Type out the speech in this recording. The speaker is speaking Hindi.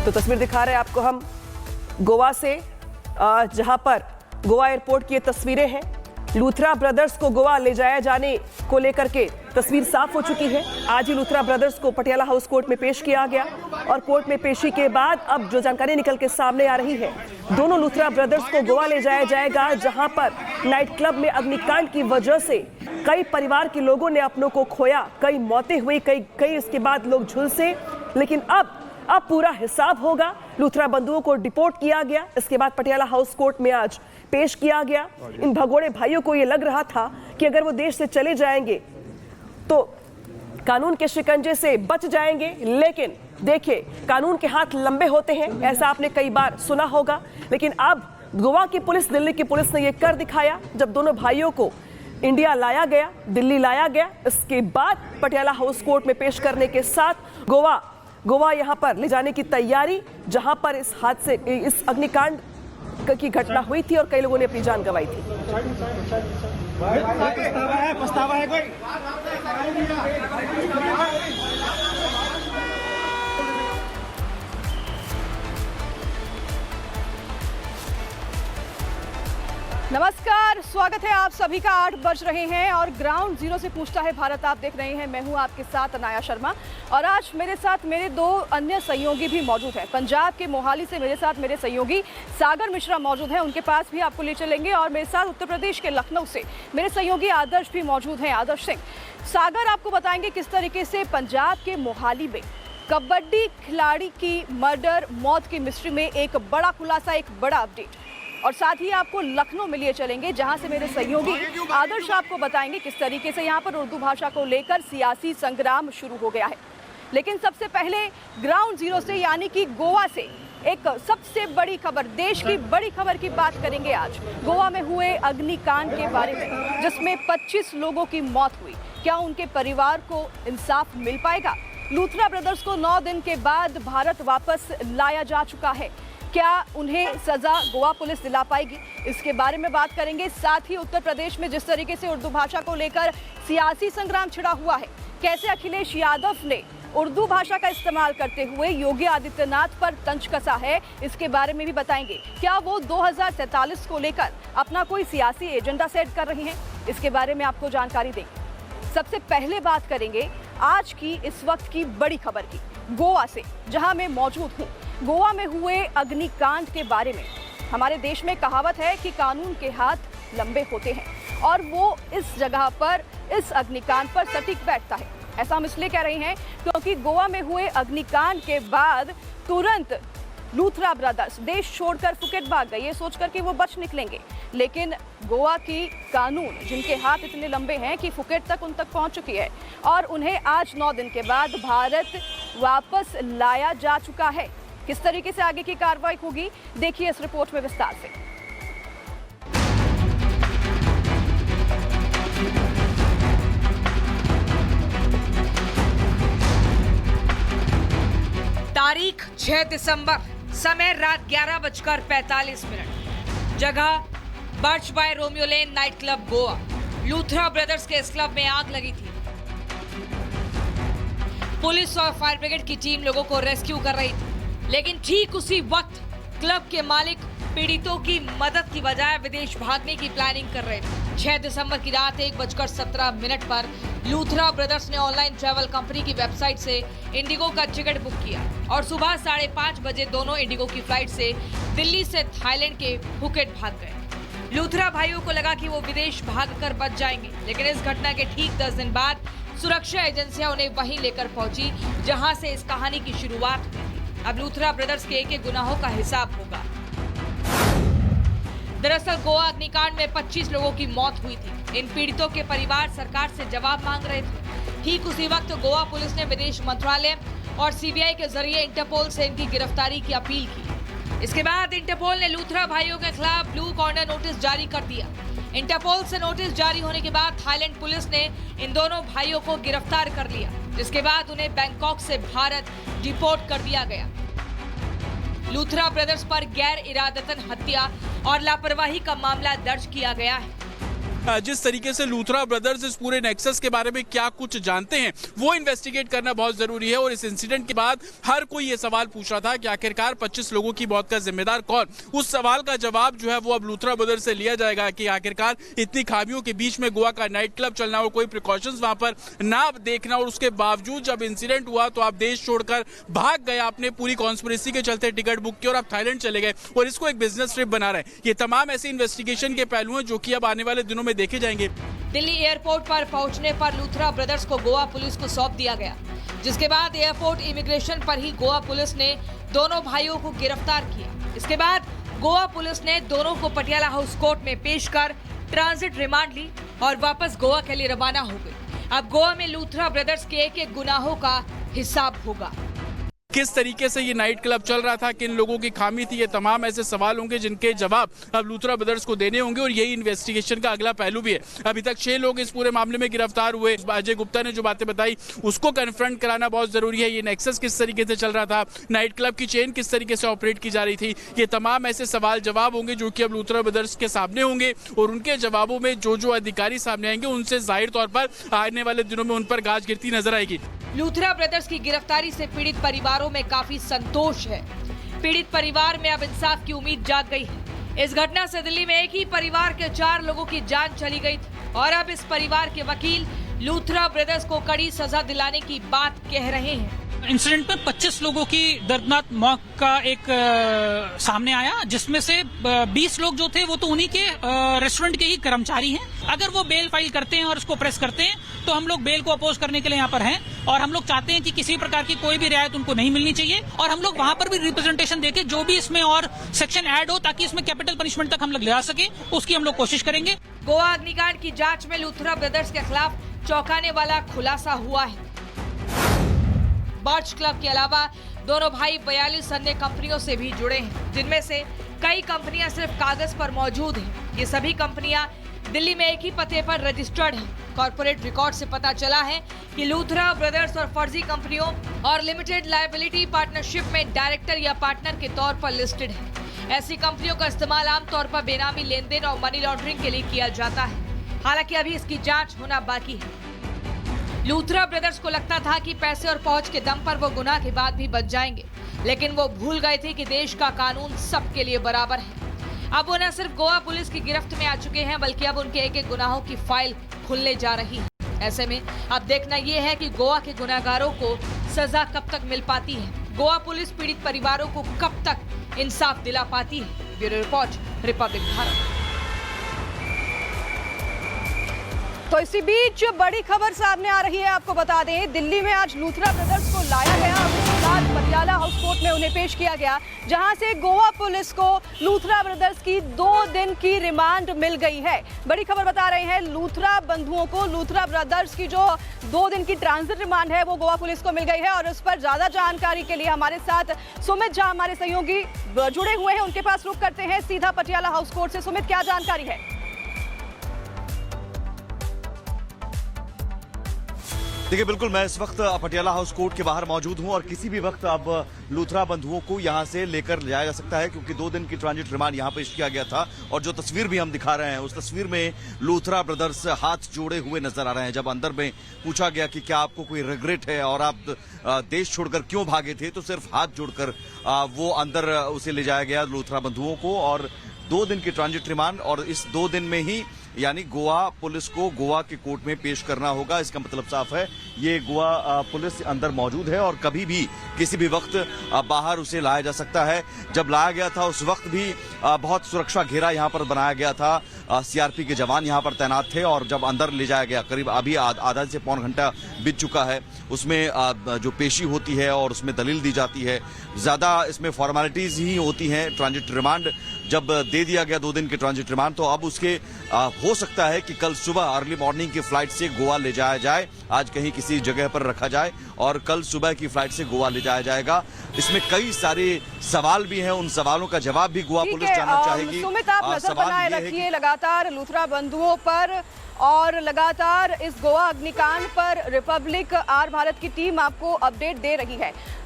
तो तस्वीर दिखा रहे हैं आपको हम गोवा से, जहां पर गोवा एयरपोर्ट की ये तस्वीरें हैं। लूथरा ब्रदर्स को गोवा ले जाया जाने को लेकर के तस्वीर साफ हो चुकी है। आज ही लूथरा ब्रदर्स को पटियाला हाउस कोर्ट में पेश किया गया और कोर्ट में पेशी के बाद अब जो जानकारी निकल के सामने आ रही है, दोनों लूथरा ब्रदर्स को गोवा ले जाया जाएगा, जहां पर नाइट क्लब में अग्निकांड की वजह से कई परिवार के लोगों ने अपनों को खोया, कई मौतें हुई, कई इसके बाद लोग झुलसे। लेकिन अब पूरा हिसाब होगा। लूथरा बंधुओं को डिपोर्ट किया गया, इसके बाद पटियाला हाउस कोर्ट में आज पेश किया गया। इन भगोड़े भाइयों को यह लग रहा था कि अगर वो देश से चले जाएंगे तो कानून के शिकंजे से बच जाएंगे, लेकिन देखिए कानून के हाथ लंबे होते हैं, ऐसा आपने कई बार सुना होगा। लेकिन अब गोवा की पुलिस, दिल्ली की पुलिस ने यह कर दिखाया। जब दोनों भाइयों को इंडिया लाया गया, दिल्ली लाया गया, इसके बाद पटियाला हाउस कोर्ट में पेश करने के साथ गोवा यहां पर ले जाने की तैयारी, जहां पर इस हादसे, इस अग्निकांड की घटना हुई थी और कई लोगों ने अपनी जान गंवाई थी। पछतावा है कोई? नमस्कार, स्वागत है आप सभी का। 8 बज रहे हैं और ग्राउंड जीरो से पूछता है भारत आप देख रहे हैं। मैं हूं आपके साथ अनाया शर्मा और आज मेरे साथ मेरे दो अन्य सहयोगी भी मौजूद हैं। पंजाब के मोहाली से मेरे साथ मेरे सहयोगी सागर मिश्रा मौजूद हैं, उनके पास भी आपको ले चलेंगे। और मेरे साथ उत्तर प्रदेश के लखनऊ से मेरे सहयोगी आदर्श भी मौजूद हैं, आदर्श सिंह। सागर आपको बताएंगे किस तरीके से पंजाब के मोहाली में कबड्डी खिलाड़ी की मर्डर मौत की मिस्ट्री में एक बड़ा खुलासा, एक बड़ा अपडेट। और साथ ही आपको लखनऊ में लिए चलेंगे, जहां से मेरे सहयोगी आदर्श आपको बताएंगे किस तरीके से यहां पर उर्दू भाषा को लेकर सियासी संग्राम शुरू हो गया है। लेकिन सबसे पहले ग्राउंड जीरो से, यानी कि गोवा से एक सबसे बड़ी खबर, देश की बड़ी खबर की बात करेंगे आज। गोवा में हुए अग्निकांड के बारे में, जिसमें 25 लोगों की मौत हुई। क्या उनके परिवार को इंसाफ मिल पाएगा? लूथरा ब्रदर्स को 9 दिन के बाद भारत वापस लाया जा चुका है। क्या उन्हें सजा गोवा पुलिस दिला पाएगी? इसके बारे में बात करेंगे। साथ ही उत्तर प्रदेश में जिस तरीके से उर्दू भाषा को लेकर सियासी संग्राम छिड़ा हुआ है, कैसे अखिलेश यादव ने उर्दू भाषा का इस्तेमाल करते हुए योगी आदित्यनाथ पर तंज कसा है, इसके बारे में भी बताएंगे। क्या वो 2047 को लेकर अपना कोई सियासी एजेंडा सेट कर रहे हैं? इसके बारे में आपको जानकारी देंगे। सबसे पहले बात करेंगे आज की इस वक्त की बड़ी खबर की, गोवा से, जहां मैं मौजूद हूं। गोवा में हुए अग्निकांड के बारे में हमारे देश में कहावत है कि कानून के हाथ लंबे होते हैं और वो इस जगह पर, इस अग्निकांड पर सटीक बैठता है। ऐसा हम इसलिए कह रहे हैं क्योंकि गोवा में हुए अग्निकांड के बाद तुरंत लूथरा ब्रदर्स देश छोड़कर फुकेट भाग गए, ये सोचकर कि वो बच निकलेंगे। लेकिन गोवा की कानून, जिनके हाथ इतने लंबे हैं कि फुकेट तक उन तक पहुंच चुकी है और उन्हें आज 9 दिन के बाद भारत वापस लाया जा चुका है। किस तरीके से आगे की कार्रवाई होगी, देखिए इस रिपोर्ट में विस्तार से। तारीख 6 दिसंबर, समय रात 11:45, जगह Birch by Romeo Lane night club Goa. Luthra brothers के इस क्लब में आग लगी थी। पुलिस और फायर ब्रिगेड की टीम लोगों को रेस्क्यू कर रही थी, लेकिन ठीक उसी वक्त क्लब के मालिक पीड़ितों की मदद की बजाय विदेश भागने की प्लानिंग कर रहे थे। 6 दिसंबर की रात 1:17 पर लूथरा ब्रदर्स ने ऑनलाइन ट्रैवल कंपनी की वेबसाइट से इंडिगो का टिकट बुक किया और सुबह 5:30 बजे दोनों इंडिगो की फ्लाइट से दिल्ली से थाईलैंड के फुकेट भाग गए। लूथरा भाइयों को लगा कि वो विदेश भागकर बच जाएंगे, लेकिन इस घटना के ठीक 10 दिन बाद सुरक्षा एजेंसियां उन्हें वहीं लेकर पहुंची जहां से इस कहानी की शुरुआत हुई। अब लूथरा ब्रदर्स के एक गुनाहों का हिसाब होगा। दरअसल गोवा अग्निकांड में 25 लोगों की मौत हुई थी। इन पीड़ितों के परिवार सरकार से जवाब मांग रहे थे। ठीक उसी वक्त गोवा पुलिस ने विदेश मंत्रालय और सीबीआई के जरिए इंटरपोल से इनकी गिरफ्तारी की अपील की। इसके बाद इंटरपोल ने लूथरा भाइयों के खिलाफ ब्लू कॉर्नर नोटिस जारी कर दिया। इंटरपोल से नोटिस जारी होने के बाद थाईलैंड पुलिस ने इन दोनों भाइयों को गिरफ्तार कर लिया, जिसके बाद उन्हें बैंकॉक से भारत डिपोर्ट कर दिया गया। लूथरा ब्रदर्स पर गैर इरादतन हत्या और लापरवाही का मामला दर्ज किया गया है। जिस तरीके से लूथरा ब्रदर्स इस पूरे नेक्सस के बारे में क्या कुछ जानते हैं वो इन्वेस्टिगेट करना बहुत जरूरी है। और इस इंसिडेंट के बाद हर कोई ये सवाल पूछ रहा था कि आखिरकार 25 लोगों की मौत का जिम्मेदार कौन। उस सवाल का जवाब जो है वो अब लूथरा ब्रदर्स से लिया जाएगा कि आखिरकार इतनी खामियों के बीच में गोवा का नाइट क्लब चलना और कोई प्रिकॉशंस वहां पर ना देखना, और उसके बावजूद जब इंसिडेंट हुआ तो आप देश छोड़कर भाग गए, आपने पूरी कॉन्स्पिरेसी के चलते टिकट बुक किया और आप थाईलैंड चले गए और इसको एक बिजनेस ट्रिप बना रहे हैं। ये तमाम ऐसे इन्वेस्टिगेशन के पहलू हैं जो कि अब आने वाले दिनों में देखे जाएंगे। दिल्ली एयरपोर्ट पर पहुंचने पर लूथरा ब्रदर्स को गोवा पुलिस को सौंप दिया गया, जिसके बाद एयरपोर्ट इमिग्रेशन पर ही गोवा पुलिस ने दोनों भाइयों को गिरफ्तार किया। इसके बाद गोवा पुलिस ने दोनों को पटियाला हाउस कोर्ट में पेश कर ट्रांजिट रिमांड ली और वापस गोवा के लिए रवाना हो गई। अब गोवा में लूथरा ब्रदर्स के एक गुनाहों का हिसाब होगा। किस तरीके से ये नाइट क्लब चल रहा था, किन लोगों की खामी थी, ये तमाम ऐसे सवाल होंगे जिनके जवाब अब लूथरा ब्रदर्स को देने होंगे और यही इन्वेस्टिगेशन का अगला पहलू भी है। अभी तक 6 लोग इस पूरे मामले में गिरफ्तार हुए। अजय गुप्ता ने जो बातें बताई उसको कन्फ्रंट कराना बहुत जरूरी है। ये नेक्सस किस तरीके से चल रहा था, नाइट क्लब की चेन किस तरीके से ऑपरेट की जा रही थी, ये तमाम ऐसे सवाल जवाब होंगे जो कि अब लूथरा ब्रदर्स के सामने होंगे और उनके जवाबों में जो जो अधिकारी सामने आएंगे उनसे जाहिर तौर पर आने वाले दिनों में उन पर गाज गिरती नजर आएगी। लूथरा ब्रदर्स की गिरफ्तारी से पीड़ित परिवारों में काफी संतोष है। पीड़ित परिवार में अब इंसाफ की उम्मीद जाग गई है। इस घटना से दिल्ली में एक ही परिवार के 4 लोगों की जान चली गई थी और अब इस परिवार के वकील लूथरा ब्रदर्स को कड़ी सजा दिलाने की बात कह रहे हैं। इंसिडेंट में 25 लोगों की दर्दनाक मौत का एक सामने आया, जिसमें से 20 लोग जो थे वो तो उन्हीं के रेस्टोरेंट के ही कर्मचारी हैं। अगर वो बेल फाइल करते हैं और उसको प्रेस करते हैं तो हम लोग बेल को अपोज करने के लिए यहाँ पर हैं और हम लोग चाहते हैं कि किसी प्रकार की कोई भी रियायत उनको नहीं मिलनी चाहिए और हम लोग वहां पर भी रिप्रेजेंटेशन देके जो भी इसमें और सेक्शन ऐड हो ताकि इसमें कैपिटल पनिशमेंट तक हम लोग ले आ सके, उसकी हम लोग कोशिश करेंगे। गोवा अग्निकांड की जांच में लूथरा ब्रदर्स के खिलाफ चौंकाने वाला खुलासा हुआ है। बर्च क्लब के अलावा दोनों भाई 42 अन्य कंपनियों से भी जुड़े हैं, जिनमें से कई कंपनियां सिर्फ कागज पर मौजूद हैं। ये सभी कंपनियां दिल्ली में एक ही पते पर रजिस्टर्ड हैं। कॉर्पोरेट रिकॉर्ड से पता चला है कि लूथरा ब्रदर्स और फर्जी कंपनियों और लिमिटेड लायबिलिटी पार्टनरशिप में डायरेक्टर या पार्टनर के तौर पर लिस्टेड है। ऐसी कंपनियों का इस्तेमाल आमतौर पर बेनामी लेन देन और मनी लॉन्ड्रिंग के लिए किया जाता है। हालांकि अभी इसकी जांच होना बाकी है। लूथरा ब्रदर्स को लगता था कि पैसे और पहुंच के दम पर वो गुनाह के बाद भी बच जाएंगे, लेकिन वो भूल गए थे कि देश का कानून सबके लिए बराबर है। अब वो न सिर्फ गोवा पुलिस की गिरफ्त में आ चुके हैं, बल्कि अब उनके एक एक गुनाहों की फाइल खुलने जा रही है। ऐसे में अब देखना ये है कि गोवा के गुनाहगारों को सजा कब तक मिल पाती है। गोवा पुलिस पीड़ित परिवारों को कब तक इंसाफ दिला पाती है। Bureau report, Republic Bharat. तो इसी बीच बड़ी खबर सामने आ रही है। आपको बता दें, दिल्ली में आज लूथरा ब्रदर्स को लाया गया और उसके बाद पटियाला हाउस कोर्ट में उन्हें पेश किया गया, जहां से गोवा पुलिस को लूथरा ब्रदर्स की 2 दिन की रिमांड मिल गई है। बड़ी खबर बता रहे हैं, लूथरा बंधुओं को लूथरा ब्रदर्स की जो 2 दिन की ट्रांजिट रिमांड है वो गोवा पुलिस को मिल गई है। और उस पर ज्यादा जानकारी के लिए हमारे साथ सुमित झा हमारे सहयोगी जुड़े हुए हैं, उनके पास रुख करते हैं सीधा पटियाला हाउस कोर्ट से। सुमित, क्या जानकारी है? देखिए, बिल्कुल मैं इस वक्त पटियाला हाउस कोर्ट के बाहर मौजूद हूं और किसी भी वक्त अब लूथरा बंधुओं को यहां से लेकर जाया जा सकता है, क्योंकि 2 दिन की ट्रांजिट रिमांड यहां पेश किया गया था। और जो तस्वीर भी हम दिखा रहे हैं उस तस्वीर में लूथरा ब्रदर्स हाथ जोड़े हुए नजर आ रहे हैं। जब अंदर में पूछा गया कि क्या आपको कोई रिग्रेट है और आप देश छोड़कर क्यों भागे थे, तो सिर्फ हाथ जोड़कर वो अंदर उसे ले जाया गया लूथरा बंधुओं को। और 2 दिन की ट्रांजिट रिमांड और इस 2 दिन में ही यानी गोवा पुलिस को गोवा के कोर्ट में पेश करना होगा। इसका मतलब साफ है, ये गोवा पुलिस अंदर मौजूद है और कभी भी किसी भी वक्त बाहर उसे लाया जा सकता है। जब लाया गया था उस वक्त भी बहुत सुरक्षा घेरा यहां पर बनाया गया था। सीआरपी के जवान यहां पर तैनात थे और जब अंदर ले जाया गया, करीब अभी आधा से पौन घंटा बीत चुका है, उसमें जो पेशी होती है और उसमें दलील दी जाती है, ज्यादा इसमें फॉर्मेलिटीज ही होती हैं। ट्रांजिट रिमांड जब दे दिया गया 2 दिन के ट्रांजिट रिमांड, तो अब उसके हो सकता है कि कल सुबह अर्ली मॉर्निंग की फ्लाइट से गोवा ले जाया जाए। आज कहीं किसी जगह पर रखा जाए और कल सुबह की फ्लाइट से गोवा ले जाया जाएगा। इसमें कई सारे सवाल भी हैं, उन सवालों का जवाब भी गोवा पुलिस जानना चाहेगी। सुमित, आप नजर बनाए रखिए लगातार लूथरा बंधुओं पर और लगातार इस गोवा अग्निकांड पर रिपब्लिक आर भारत की टीम आपको अपडेट दे रही है।